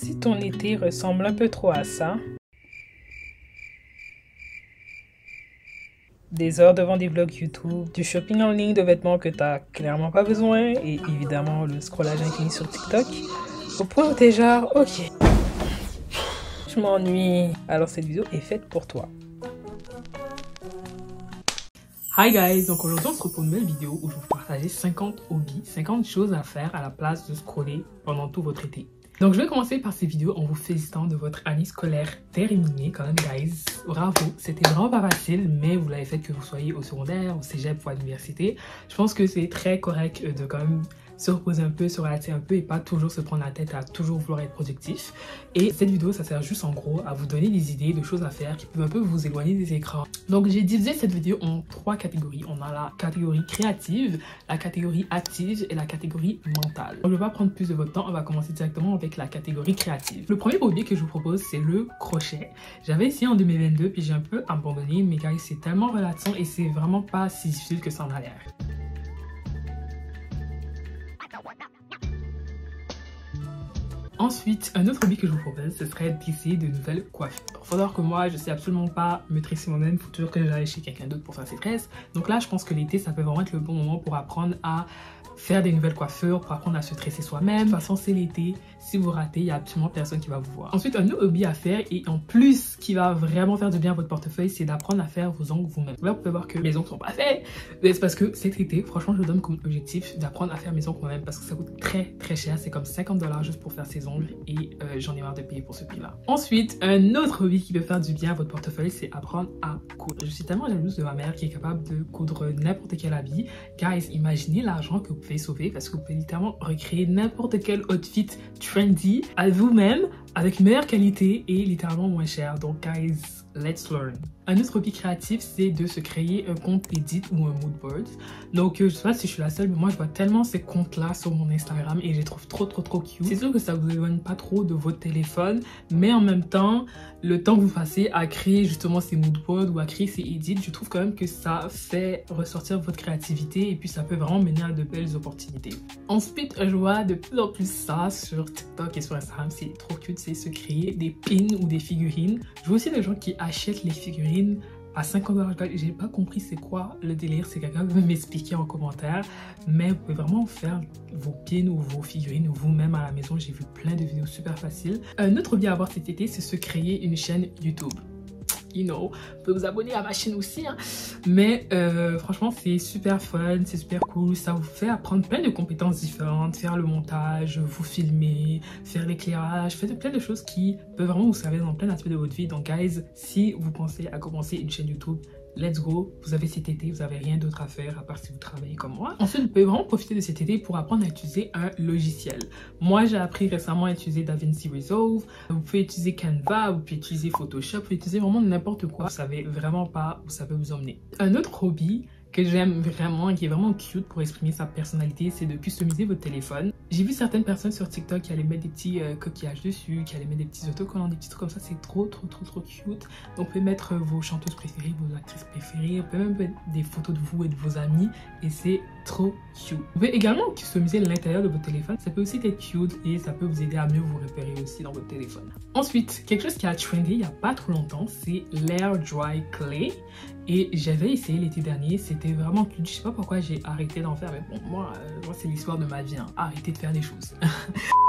Si ton été ressemble un peu trop à ça, des heures devant des vlogs YouTube, du shopping en ligne de vêtements que t'as clairement pas besoin et évidemment le scrollage infini sur TikTok, au point où t'es genre, ok, je m'ennuie. Alors cette vidéo est faite pour toi. Hi guys, donc aujourd'hui on se retrouve pour une nouvelle vidéo où je vais vous partager 50 hobbies, 50 choses à faire à la place de scroller pendant tout votre été. Donc je vais commencer par ces vidéos en vous félicitant de votre année scolaire terminée quand même guys. Bravo, c'était vraiment pas facile mais vous l'avez fait que vous soyez au secondaire, au cégep ou à l'université. Je pense que c'est très correct de quand même se reposer un peu, se relaxer un peu et pas toujours se prendre la tête à toujours vouloir être productif. Et cette vidéo, ça sert juste en gros à vous donner des idées de choses à faire qui peuvent un peu vous éloigner des écrans. Donc j'ai divisé cette vidéo en 3 catégories. On a la catégorie créative, la catégorie active et la catégorie mentale. Donc, je ne vais pas prendre plus de votre temps, on va commencer directement avec la catégorie créative. Le premier hobby que je vous propose, c'est le crochet. J'avais essayé en 2022 puis j'ai un peu abandonné, mais guys, c'est tellement relaxant et c'est vraiment pas si difficile que ça en a l'air. Ensuite, un autre hobby que je vous propose, ce serait d'essayer de nouvelles coiffures. Il faut savoir que moi, je sais absolument pas me tresser moi-même. Il faut toujours que j'aille chez quelqu'un d'autre pour faire ses tresses. Donc là, je pense que l'été, ça peut vraiment être le bon moment pour apprendre à faire des nouvelles coiffures, pour apprendre à se tresser soi-même. De toute façon, c'est l'été. Si vous ratez, il n'y a absolument personne qui va vous voir. Ensuite, un autre hobby à faire et en plus qui va vraiment faire du bien à votre portefeuille, c'est d'apprendre à faire vos ongles vous-même. Là, vous pouvez voir que mes ongles sont pas faits. Mais c'est parce que cet été, franchement, je donne comme objectif d'apprendre à faire mes ongles moi-même parce que ça coûte très cher. C'est comme 50 $ juste pour faire ses ongles et j'en ai marre de payer pour ce prix-là. Ensuite, un autre hobby qui peut faire du bien à votre portefeuille, c'est apprendre à coudre. Je suis tellement jalouse de ma mère qui est capable de coudre n'importe quel habit. Guys, imaginez l'argent que vous pouvez sauver parce que vous pouvez littéralement recréer n'importe quel outfit trendy à vous-même avec meilleure qualité et littéralement moins cher. Donc guys, let's learn. Un autre hobby créatif, c'est de se créer un compte Edit ou un mood board. Donc je sais pas si je suis la seule, mais moi je vois tellement ces comptes-là sur mon Instagram et je les trouve trop cute. C'est sûr que ça vous éloigne pas trop de votre téléphone, mais en même temps, le temps que vous passez à créer justement ces mood boards ou à créer ces edits, je trouve quand même que ça fait ressortir votre créativité et puis ça peut vraiment mener à de belles opportunités. Ensuite, je vois de plus en plus ça sur TikTok et sur Instagram, c'est trop cute, c'est se créer des pins ou des figurines. Je vois aussi des gens qui achètent les figurines à 50 $. J'ai pas compris c'est quoi le délire, c'est quelqu'un peut m'expliquer en commentaire, mais vous pouvez vraiment faire vos pins ou vos figurines vous-même à la maison. J'ai vu plein de vidéos super faciles. Un autre hobby à avoir cet été, c'est se créer une chaîne YouTube. You know, vous pouvez vous abonner à ma chaîne aussi, hein. Mais franchement c'est super fun, c'est super cool, ça vous fait apprendre plein de compétences différentes, faire le montage, vous filmer, faire l'éclairage, faire plein de choses qui peuvent vraiment vous servir dans plein d'aspects de votre vie. Donc guys, si vous pensez à commencer une chaîne YouTube, let's go, vous avez cet été, vous n'avez rien d'autre à faire à part si vous travaillez comme moi. Ensuite, vous pouvez vraiment profiter de cet été pour apprendre à utiliser un logiciel. Moi, j'ai appris récemment à utiliser DaVinci Resolve. Vous pouvez utiliser Canva, vous pouvez utiliser Photoshop, vous pouvez utiliser vraiment n'importe quoi. Vous savez vraiment pas où ça peut vous emmener. Un autre hobby que j'aime vraiment et qui est vraiment cute pour exprimer sa personnalité, c'est de customiser votre téléphone. J'ai vu certaines personnes sur TikTok qui allaient mettre des petits coquillages dessus, qui allaient mettre des petits autocollants, des petits trucs comme ça. C'est trop cute. Donc vous pouvez mettre vos chanteuses préférées, vos actrices préférées, vous pouvez même mettre des photos de vous et de vos amis et c'est trop cute. Vous pouvez également customiser l'intérieur de votre téléphone. Ça peut aussi être cute et ça peut vous aider à mieux vous repérer aussi dans votre téléphone. Ensuite, quelque chose qui a trendé il n'y a pas trop longtemps, c'est l'Air Dry Clay. Et j'avais essayé l'été dernier, c'était vraiment cute. Je sais pas pourquoi j'ai arrêté d'en faire, mais bon, moi c'est l'histoire de ma vie, hein. Arrêtez de faire des choses.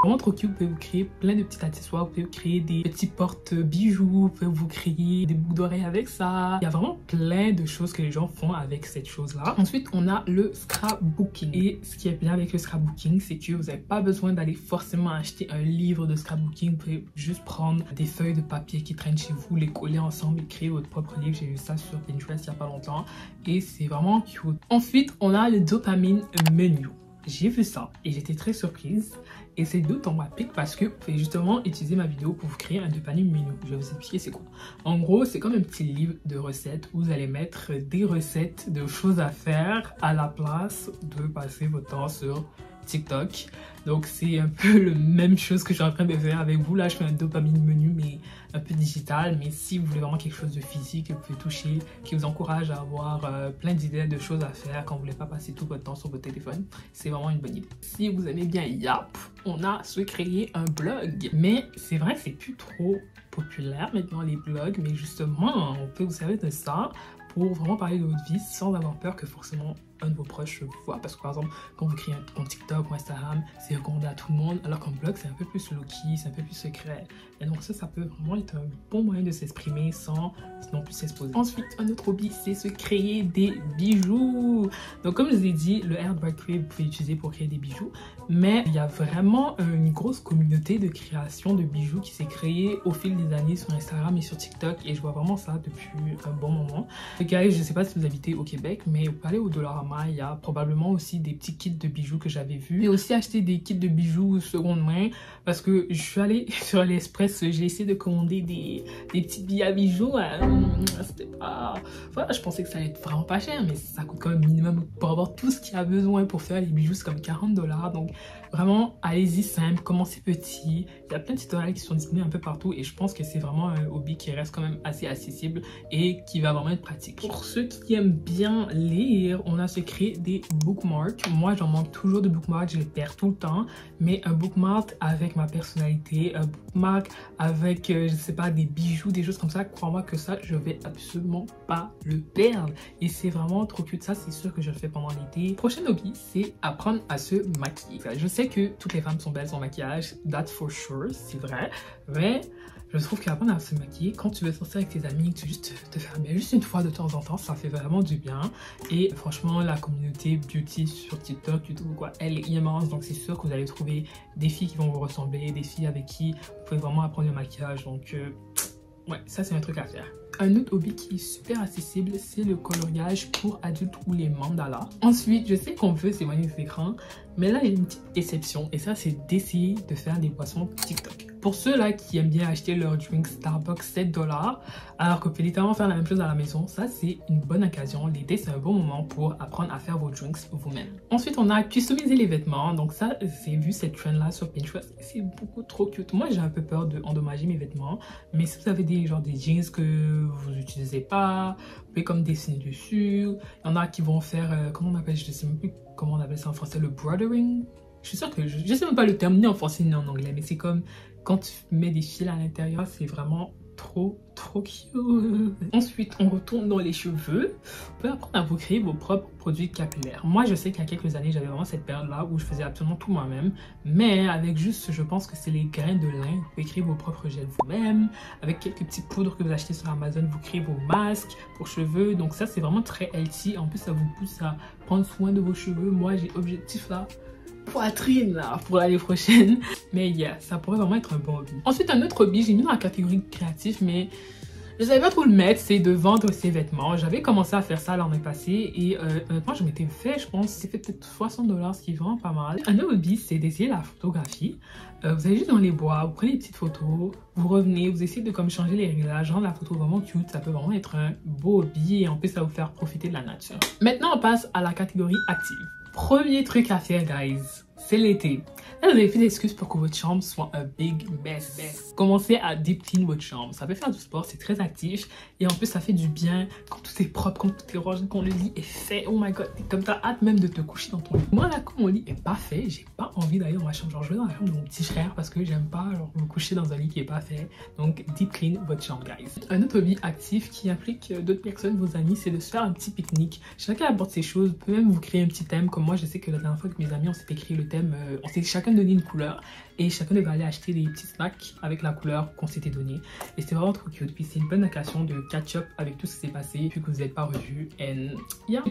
Vraiment trop cute, vous pouvez vous créer plein de petits accessoires, vous pouvez vous créer des petits porte-bijoux, vous pouvez vous créer des boucles d'oreilles avec ça. Il y a vraiment plein de choses que les gens font avec cette chose-là. Ensuite, on a le scrapbooking. Et ce qui est bien avec le scrapbooking, c'est que vous n'avez pas besoin d'aller forcément acheter un livre de scrapbooking. Vous pouvez juste prendre des feuilles de papier qui traînent chez vous, les coller ensemble et créer votre propre livre. J'ai vu ça sur Pinterest il n'y a pas longtemps et c'est vraiment cute. Ensuite, on a le dopamine menu. J'ai vu ça et j'étais très surprise. Et c'est d'autant ma pique parce que vous pouvez justement utiliser ma vidéo pour vous créer un dopamine menu. Je vais vous expliquer c'est quoi. En gros, c'est comme un petit livre de recettes où vous allez mettre des recettes de choses à faire à la place de passer votre temps sur TikTok. Donc c'est un peu la même chose que je suis en train de faire avec vous. Là je fais un dopamine menu mais un peu digital. Mais si vous voulez vraiment quelque chose de physique que vous pouvez toucher, qui vous encourage à avoir plein d'idées de choses à faire quand vous ne voulez pas passer tout votre temps sur votre téléphone, c'est vraiment une bonne idée. Si vous aimez bien Yap, on a se créer un blog. Mais c'est vrai que c'est plus trop populaire maintenant les blogs, mais justement on peut vous servir de ça pour vraiment parler de votre vie sans avoir peur que forcément un de vos proches le voit. Parce que par exemple, quand vous créez un compte TikTok ou Instagram, c'est recommandé à tout le monde, alors qu'un blog, c'est un peu plus low-key, c'est un peu plus secret. Et donc ça peut vraiment être un bon moyen de s'exprimer sans non plus s'exposer. Ensuite, un autre hobby, c'est se créer des bijoux. Donc comme je vous ai dit, le Air Dry Clay, vous pouvez l'utiliser pour créer des bijoux. Mais il y a vraiment une grosse communauté de création de bijoux qui s'est créée au fil des années sur Instagram et sur TikTok. Et je vois vraiment ça depuis un bon moment. Guys, je ne sais pas si vous habitez au Québec, mais vous parlez au Dollarama, il y a probablement aussi des petits kits de bijoux que j'avais vus. J'ai aussi acheté des kits de bijoux seconde main parce que je suis allée sur AliExpress, j'ai essayé de commander des petits billets à bijoux. C'était pas... Voilà, je pensais que ça allait être vraiment pas cher, mais ça coûte quand même minimum pour avoir tout ce qu'il y a besoin pour faire les bijoux, c'est comme 40 $. Donc vraiment, allez-y simple, commencez petit. Il y a plein de tutoriels qui sont disponibles un peu partout et je pense que c'est vraiment un hobby qui reste quand même assez accessible et qui va vraiment être pratique. Pour ceux qui aiment bien lire, on a se créer des bookmarks. Moi, j'en manque toujours de bookmarks, je les perds tout le temps. Mais un bookmark avec ma personnalité, un bookmark avec, je sais pas, des bijoux, des choses comme ça, crois-moi que ça, je vais absolument pas le perdre. Et c'est vraiment trop cute. Ça, c'est sûr que je le fais pendant l'été. Prochain hobby, c'est apprendre à se maquiller. Je sais que toutes les femmes sont belles sans maquillage, that's for sure, c'est vrai. Mais je trouve qu'apprendre à se maquiller, quand tu veux sortir avec tes amis, que tu veux juste te faire bien juste une fois de temps en temps, ça fait vraiment du bien. Et franchement, la communauté beauty sur TikTok, YouTube, quoi, elle est immense. Donc c'est sûr que vous allez trouver des filles qui vont vous ressembler, des filles avec qui vous pouvez vraiment apprendre le maquillage. Donc ouais, ça c'est un truc à faire. Un autre hobby qui est super accessible, c'est le coloriage pour adultes ou les mandalas. Ensuite, je sais qu'on peut s'éloigner des écrans, mais là il y a une petite exception et ça c'est d'essayer de faire des boissons TikTok. Pour ceux-là qui aiment bien acheter leur drink Starbucks 7 $, alors que vous pouvez littéralement faire la même chose à la maison, ça c'est une bonne occasion. L'été c'est un bon moment pour apprendre à faire vos drinks vous-même. Ensuite on a customiser les vêtements, donc ça j'ai vu cette trend là sur Pinterest, c'est beaucoup trop cute. Moi j'ai un peu peur d'endommager mes vêtements, mais si vous avez des jeans que vous n'utilisez pas, vous pouvez comme dessiner dessus. Il y en a qui vont faire, comment on appelle, je ne sais même plus comment on appelle ça en français, le brothering. Je suis sûre que je ne sais même pas le terme ni en français ni en anglais, mais c'est comme quand tu mets des fils à l'intérieur, c'est vraiment trop cute. Ensuite, on retourne dans les cheveux. Vous pouvez apprendre à vous créer vos propres produits capillaires. Moi, je sais qu'il y a quelques années, j'avais vraiment cette période-là où je faisais absolument tout moi-même. Mais avec juste, je pense que c'est les grains de lin. Vous pouvez créer vos propres gels vous-même. Avec quelques petites poudres que vous achetez sur Amazon, vous créez vos masques pour cheveux. Donc ça, c'est vraiment très healthy. En plus, ça vous pousse à prendre soin de vos cheveux. Moi, j'ai objectif là. Poitrine là pour l'année prochaine, mais yeah, ça pourrait vraiment être un bon hobby. Ensuite, un autre hobby, j'ai mis dans la catégorie créatif, mais je savais pas trop le mettre, c'est de vendre ses vêtements. J'avais commencé à faire ça l'année passée et honnêtement je m'étais fait, je pense, c'est fait peut-être 60 $, ce qui est vraiment pas mal. Un autre hobby, c'est d'essayer la photographie. Vous allez juste dans les bois, vous prenez des petites photos, vous revenez, vous essayez de comme changer les réglages, rendre la photo vraiment cute. Ça peut vraiment être un beau hobby et en plus ça va vous faire profiter de la nature. Maintenant on passe à la catégorie active. Premier truc à faire, guys, c'est l'été. Là, vous avez fait des excuses pour que votre chambre soit un big mess. Commencez à deep clean votre chambre. Ça peut faire du sport, c'est très actif. Et en plus, ça fait du bien quand tout est propre, quand tout est rangé, quand le lit est fait. Oh my god, comme t'as hâte même de te coucher dans ton lit. Moi, là, quand mon lit est pas fait, j'ai pas envie d'aller dans ma chambre. Genre, je vais dans la chambre de mon petit frère parce que j'aime pas genre, me coucher dans un lit qui est pas fait. Donc, deep clean votre chambre, guys. Un autre hobby actif qui implique d'autres personnes, vos amis, c'est de se faire un petit pique-nique. Chacun apporte ses choses. Vous pouvez même vous créer un petit thème. Comme moi, je sais que la dernière fois que mes amis, on s'est écrit le thème, on s'est chacun donné une couleur et chacun devait aller acheter des petits snacks avec la couleur qu'on s'était donné et c'était vraiment trop cute. Puis c'est une bonne occasion de catch up avec tout ce qui s'est passé puis que vous n'êtes pas revus. Et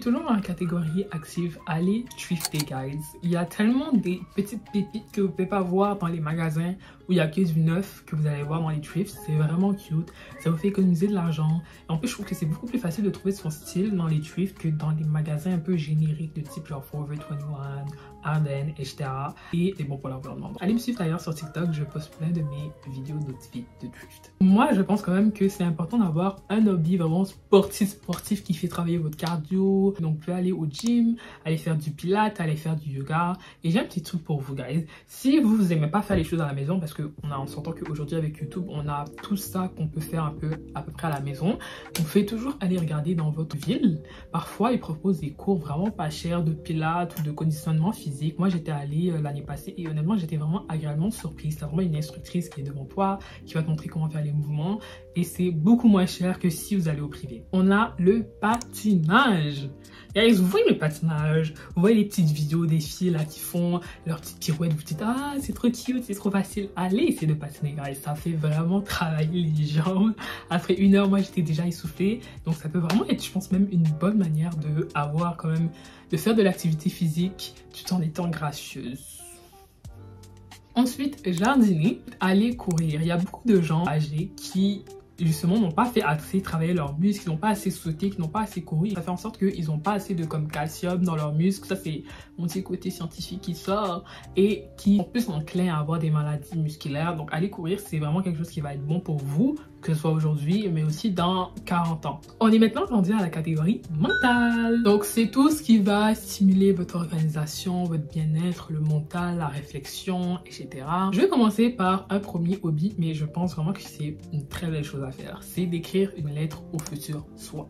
toujours dans la catégorie active, allez thrifter, guys. Il y a tellement des petites pépites que vous ne pouvez pas voir dans les magasins où il y a que du neuf que vous allez voir dans les thrifts. C'est vraiment cute, ça vous fait économiser de l'argent. En plus je trouve que c'est beaucoup plus facile de trouver son style dans les thrifts que dans les magasins un peu génériques de type genre Forever 21, Arden, etc. Et c'est bon pour l'environnement. Allez me suivre suivre d'ailleurs sur TikTok, je poste plein de mes vidéos d'outfits de thrift. Moi, je pense quand même que c'est important d'avoir un hobby vraiment sportif qui fait travailler votre cardio. Donc, vous pouvez aller au gym, aller faire du pilates, aller faire du yoga. Et j'ai un petit truc pour vous, guys. Si vous aimez pas faire les choses à la maison, parce on s'entend qu'aujourd'hui avec YouTube, on a tout ça qu'on peut faire à peu près à la maison. Vous pouvez toujours aller regarder dans votre ville. Parfois, ils proposent des cours vraiment pas chers de pilates ou de conditionnement physique. Moi, j'étais allée l'année passée et honnêtement, j'étais vraiment agréablement surprise. C'est vraiment une instructrice qui est devant toi, qui va te montrer comment faire les mouvements et c'est beaucoup moins cher que si vous allez au privé. On a le patinage. Guys, vous voyez le patinage, vous voyez les petites vidéos des filles là qui font leurs petites pirouettes, vous dites ah c'est trop cute, c'est trop facile, allez essayer de patiner guys, ça fait vraiment travailler les jambes. Après 1 heure, moi j'étais déjà essoufflée, donc ça peut vraiment être je pense même une bonne manière de avoir quand même, de faire de l'activité physique tout en étant gracieuse. Ensuite, jardiner, aller courir. Il y a beaucoup de gens âgés qui justement n'ont pas fait assez travailler leurs muscles, qui n'ont pas assez sauté, qui n'ont pas assez couru. Ça fait en sorte qu'ils n'ont pas assez de calcium dans leurs muscles. Ça c'est mon petit côté scientifique qui sort et qui sont plus enclins à avoir des maladies musculaires. Donc aller courir c'est vraiment quelque chose qui va être bon pour vous, que ce soit aujourd'hui mais aussi dans 40 ans. On est maintenant rendu à la catégorie mentale. Donc c'est tout ce qui va stimuler votre organisation, votre bien-être, le mental, la réflexion, etc. Je vais commencer par un premier hobby, mais je pense vraiment que c'est une très belle chose à faire. C'est d'écrire une lettre au futur soi.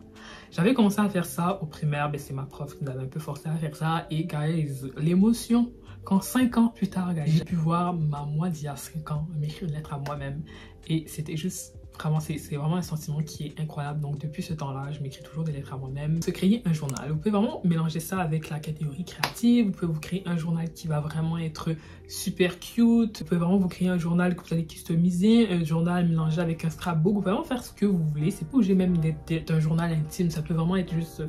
J'avais commencé à faire ça au primaire, c'est ma prof qui m'avait un peu forcé à faire ça. Et guys, l'émotion, quand 5 ans plus tard, j'ai pu voir ma moi d'il y a 5 ans m'écrire une lettre à moi-même. Et c'était juste vraiment, c'est vraiment un sentiment qui est incroyable. Donc depuis ce temps-là, je m'écris toujours des lettres à moi-même. Se créer un journal, vous pouvez vraiment mélanger ça avec la catégorie créative. Vous pouvez vous créer un journal qui va vraiment être super cute. Vous pouvez vraiment vous créer un journal que vous allez customiser, un journal mélangé avec un scrapbook. Vous pouvez vraiment faire ce que vous voulez. C'est pas obligé même d'être un journal intime. Ça peut vraiment être juste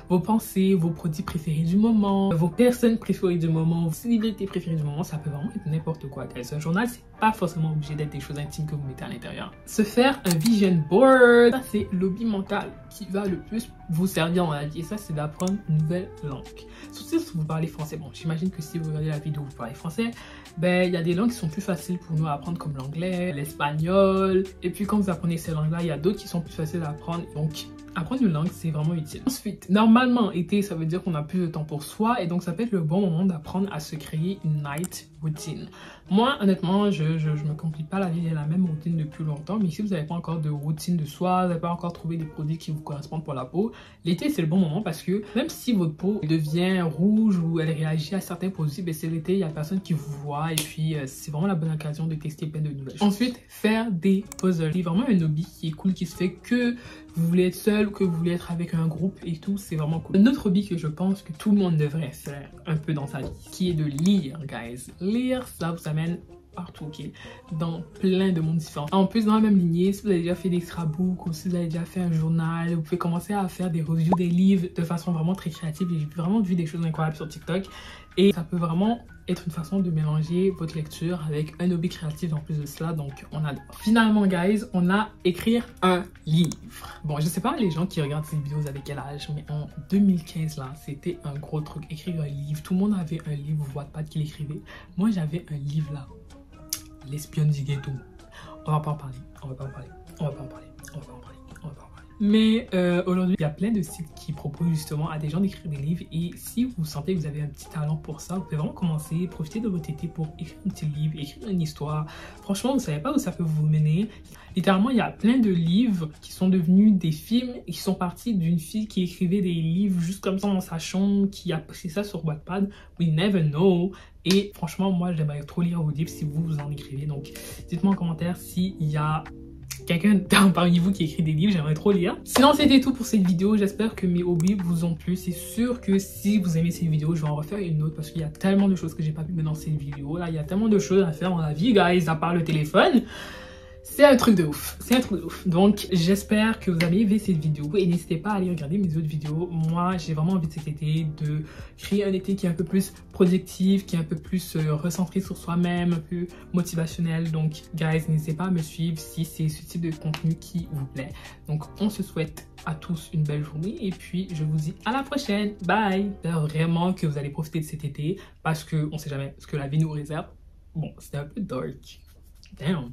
vos pensées, vos produits préférés du moment, vos personnes préférées du moment, vos célébrités préférées du moment. Ça peut vraiment être n'importe quoi. Un journal, c'est pas forcément obligé d'être des choses intimes que vous mettez à l'intérieur. Se faire un vision board, ça c'est l'hobby mental qui va le plus vous servir dans la vie. Et ça c'est d'apprendre une nouvelle langue. Surtout si vous parlez français. Bon, j'imagine que si vous regardez la vidéo, vous parlez français. Il y a des langues qui sont plus faciles pour nous à apprendre comme l'anglais, l'espagnol. Et puis quand vous apprenez ces langues-là, il y a d'autres qui sont plus faciles à apprendre. Donc apprendre une langue, c'est vraiment utile. Ensuite, normalement, été, ça veut dire qu'on a plus de temps pour soi et donc ça peut être le bon moment d'apprendre à se créer une night routine. Moi, honnêtement, je me complique pas la vie, j'ai la même routine depuis longtemps, mais si vous n'avez pas encore de routine de soi, vous n'avez pas encore trouvé des produits qui vous correspondent pour la peau, l'été, c'est le bon moment parce que même si votre peau devient rouge ou elle réagit à certains produits, c'est l'été, il y a personne qui vous voit et puis c'est vraiment la bonne occasion de tester plein de nouvelles choses. Ensuite, faire des puzzles. C'est vraiment un hobby qui est cool, qui se fait que vous voulez être seul ou que vous voulez être avec un groupe et tout, c'est vraiment cool. Un autre hobby que je pense que tout le monde devrait faire un peu dans sa vie, qui est de lire, guys. Lire, ça vous amène partout, ok, dans plein de mondes différents. En plus, dans la même lignée, si vous avez déjà fait des scrapbooks ou si vous avez déjà fait un journal, vous pouvez commencer à faire des reviews des livres de façon vraiment très créative. J'ai vraiment vu des choses incroyables sur TikTok et ça peut vraiment être une façon de mélanger votre lecture avec un hobby créatif en plus de cela, donc on adore. Finalement, guys, on a écrire un livre. Bon, je sais pas les gens qui regardent ces vidéos avec quel âge, mais en 2015 là, c'était un gros truc, écrire un livre. Tout le monde avait un livre, Wattpad qu'il écrivait. Moi, j'avais un livre là, L'espionne du ghetto. On va pas en parler, on va pas en parler, on va pas en parler, on va pas en parler, on va pas en parler. Mais aujourd'hui, il y a plein de sites qui proposent justement à des gens d'écrire des livres et si vous sentez que vous avez un petit talent pour ça, vous pouvez vraiment commencer, profiter de votre été pour écrire un petit livre, écrire une histoire. Franchement, vous savez pas où ça peut vous mener. Littéralement, il y a plein de livres qui sont devenus des films et qui sont partis d'une fille qui écrivait des livres juste comme ça dans sa chambre, qui a posté ça sur Wattpad. We never know. Et franchement, moi, j'aimerais trop lire vos livres si vous en écrivez. Donc, dites-moi en commentaire s'il y a quelqu'un parmi vous qui écrit des livres, j'aimerais trop lire. Sinon, c'était tout pour cette vidéo. J'espère que mes hobbies vous ont plu. C'est sûr que si vous aimez cette vidéo, je vais en refaire une autre parce qu'il y a tellement de choses que j'ai pas pu mettre dans cette vidéo. Là, il y a tellement de choses à faire dans la vie, guys, à part le téléphone. C'est un truc de ouf, c'est un truc de ouf. Donc j'espère que vous avez aimé cette vidéo et n'hésitez pas à aller regarder mes autres vidéos. Moi j'ai vraiment envie de cet été de créer un été qui est un peu plus productif, qui est un peu plus recentré sur soi-même, un peu motivationnel. Donc guys, n'hésitez pas à me suivre si c'est ce type de contenu qui vous plaît. Donc on se souhaite à tous une belle journée et puis je vous dis à la prochaine. Bye. J'espère vraiment que vous allez profiter de cet été parce qu'on sait jamais ce que la vie nous réserve. Bon, c'était un peu dark. Damn.